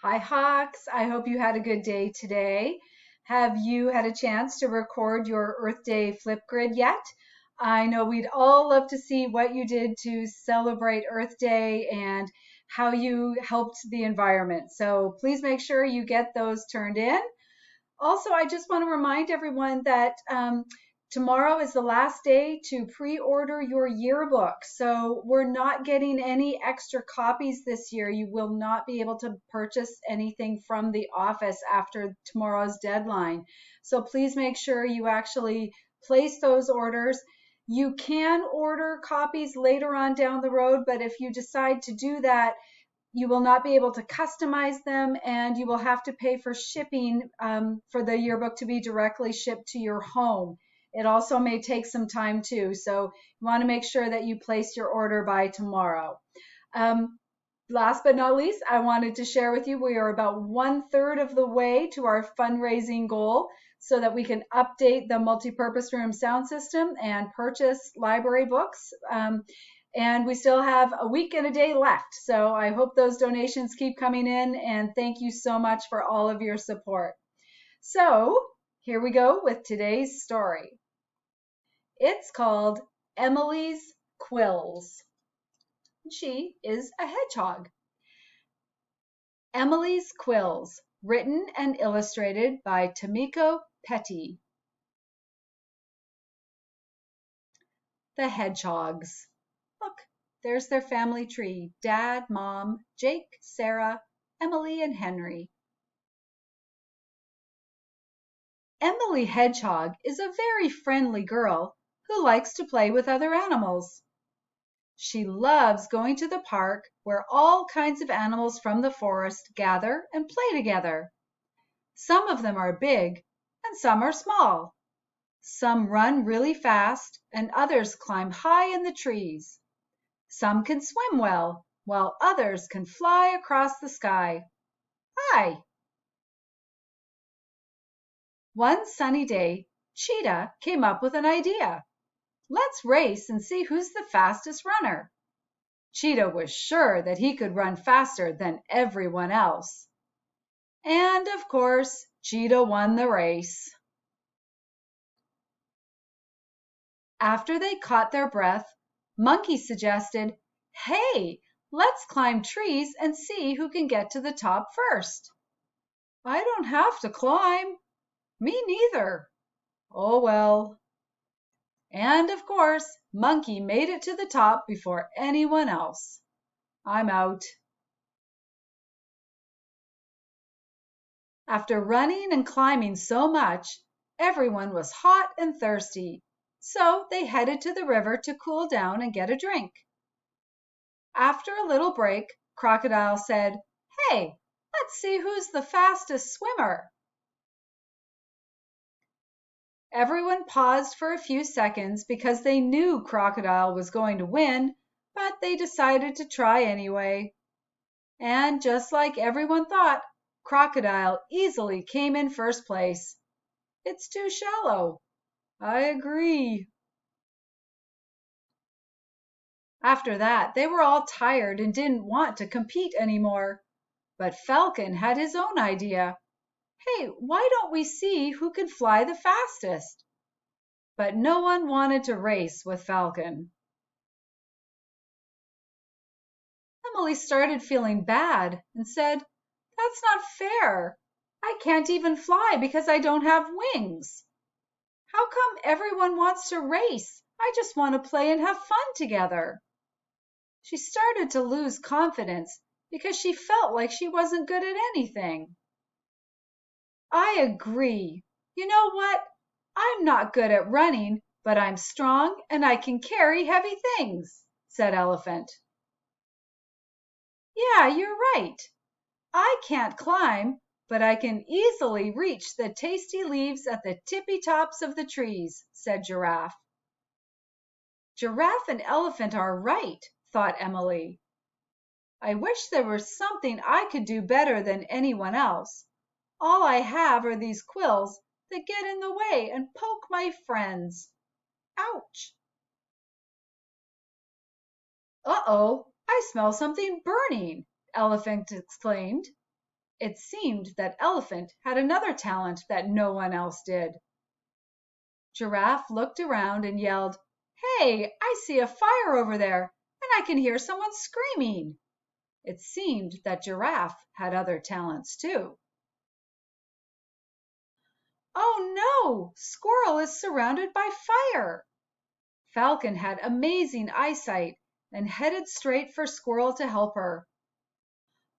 Hi, Hawks. I hope you had a good day today. Have you had a chance to record your Earth Day Flipgrid yet? I know we'd all love to see what you did to celebrate Earth Day and how you helped the environment. So please make sure you get those turned in. Also, I just want to remind everyone that tomorrow is the last day to pre-order your yearbook. So we're not getting any extra copies this year. You will not be able to purchase anything from the office after tomorrow's deadline. So please make sure you actually place those orders. You can order copies later on down the road, but if you decide to do that, you will not be able to customize them, and you will have to pay for shipping for the yearbook to be directly shipped to your home. It also may take some time too, so you want to make sure that you place your order by tomorrow. Last but not least, I wanted to share with you we are about 1/3 of the way to our fundraising goal so that we can update the multipurpose room sound system and purchase library books. And we still have a week and a day left. So I hope those donations keep coming in, and thank you so much for all of your support. So here we go with today's story. It's called Emily's Quills. She is a hedgehog. Emily's Quills, written and illustrated by Tomiko Petty. The Hedgehogs. Look, there's their family tree. Dad, Mom, Jake, Sarah, Emily, and Henry. Emily Hedgehog is a very friendly girl who likes to play with other animals. She loves going to the park where all kinds of animals from the forest gather and play together. Some of them are big and some are small. Some run really fast and others climb high in the trees. Some can swim well, while others can fly across the sky. Hi! One sunny day, Cheetah came up with an idea. Let's race and see who's the fastest runner. Cheetah was sure that he could run faster than everyone else. And of course, Cheetah won the race. After they caught their breath, Monkey suggested, "Hey, let's climb trees and see who can get to the top first." "I don't have to climb." "Me neither." "Oh well." And of course, Monkey made it to the top before anyone else. I'm out. After running and climbing so much, everyone was hot and thirsty, so they headed to the river to cool down and get a drink. After a little break, Crocodile said, "Hey, let's see who's the fastest swimmer." Everyone paused for a few seconds because they knew Crocodile was going to win, but they decided to try anyway. And just like everyone thought, Crocodile easily came in first place. It's too shallow. I agree. After that, they were all tired and didn't want to compete anymore. But Falcon had his own idea. "Hey, why don't we see who can fly the fastest?" But no one wanted to race with Falcon. Emily started feeling bad and said, "That's not fair. I can't even fly because I don't have wings. How come everyone wants to race? I just want to play and have fun together." She started to lose confidence because she felt like she wasn't good at anything. "I agree. You know what? I'm not good at running, but I'm strong and I can carry heavy things," said Elephant. "Yeah, you're right. I can't climb, but I can easily reach the tasty leaves at the tippy tops of the trees," said Giraffe. "Giraffe and Elephant are right," thought Emily. "I wish there was something I could do better than anyone else. All I have are these quills that get in the way and poke my friends. Ouch!" "Uh-oh, I smell something burning," Elephant exclaimed. It seemed that Elephant had another talent that no one else did. Giraffe looked around and yelled, "Hey, I see a fire over there, and I can hear someone screaming." It seemed that Giraffe had other talents too. "Oh no! Squirrel is surrounded by fire!" Falcon had amazing eyesight and headed straight for Squirrel to help her.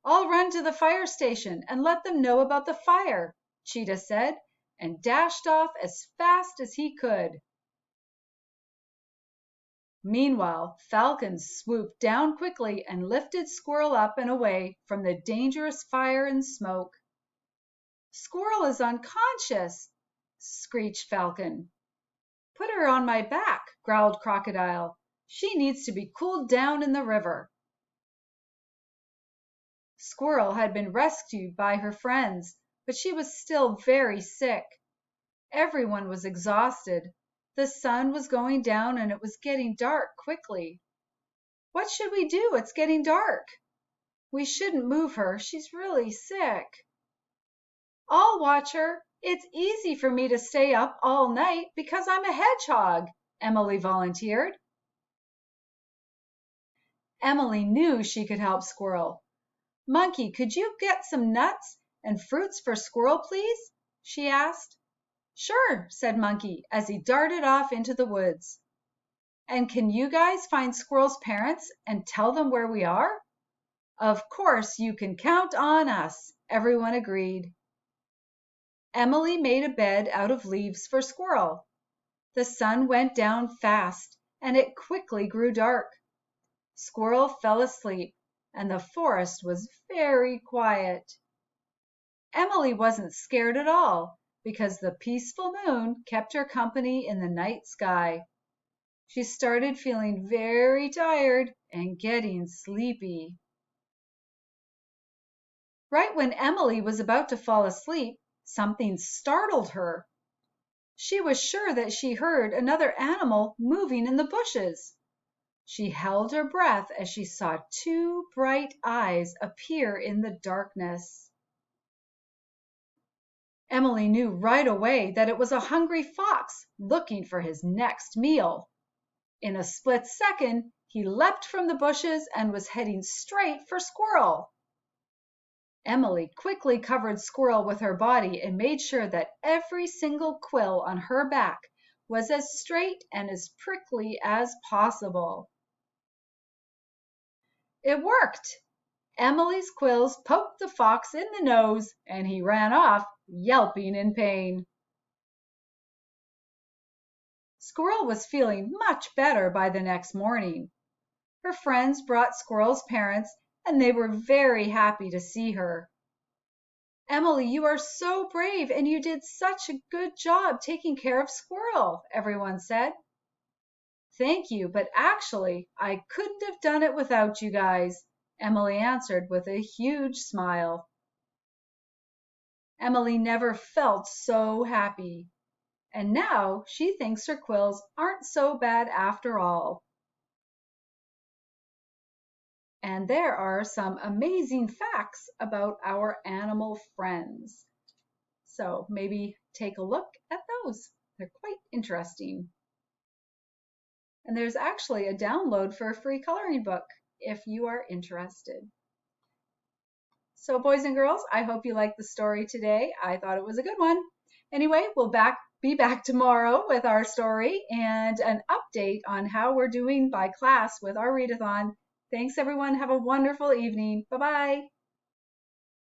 "I'll run to the fire station and let them know about the fire," Cheetah said, and dashed off as fast as he could. Meanwhile, Falcon swooped down quickly and lifted Squirrel up and away from the dangerous fire and smoke. "Squirrel is unconscious!" screeched Falcon. "Put her on my back," growled Crocodile. "She needs to be cooled down in the river." Squirrel had been rescued by her friends, but she was still very sick. Everyone was exhausted. The sun was going down and it was getting dark quickly. "What should we do? It's getting dark." "We shouldn't move her. She's really sick." "I'll watch her. It's easy for me to stay up all night because I'm a hedgehog," Emily volunteered. Emily knew she could help Squirrel. "Monkey, could you get some nuts and fruits for Squirrel, please?" she asked. "Sure," said Monkey as he darted off into the woods. "And can you guys find Squirrel's parents and tell them where we are?" "Of course, you can count on us," everyone agreed. Emily made a bed out of leaves for Squirrel. The sun went down fast, and it quickly grew dark. Squirrel fell asleep, and the forest was very quiet. Emily wasn't scared at all, because the peaceful moon kept her company in the night sky. She started feeling very tired and getting sleepy. Right when Emily was about to fall asleep, something startled her. She was sure that she heard another animal moving in the bushes. She held her breath as she saw two bright eyes appear in the darkness. Emily knew right away that it was a hungry fox looking for his next meal. In a split second, he leapt from the bushes and was heading straight for Squirrel. Emily quickly covered Squirrel with her body and made sure that every single quill on her back was as straight and as prickly as possible. It worked! Emily's quills poked the fox in the nose, and he ran off, yelping in pain. Squirrel was feeling much better by the next morning. Her friends brought Squirrel's parents, and they were very happy to see her. "Emily, you are so brave, and you did such a good job taking care of Squirrel," everyone said. "Thank you, but actually, I couldn't have done it without you guys," Emily answered with a huge smile. Emily never felt so happy, and now she thinks her quills aren't so bad after all. And there are some amazing facts about our animal friends. So maybe take a look at those. They're quite interesting. And there's actually a download for a free coloring book if you are interested. So boys and girls, I hope you liked the story today. I thought it was a good one. Anyway, we'll be back tomorrow with our story and an update on how we're doing by class with our readathon. Thanks everyone. Have a wonderful evening. Bye-bye.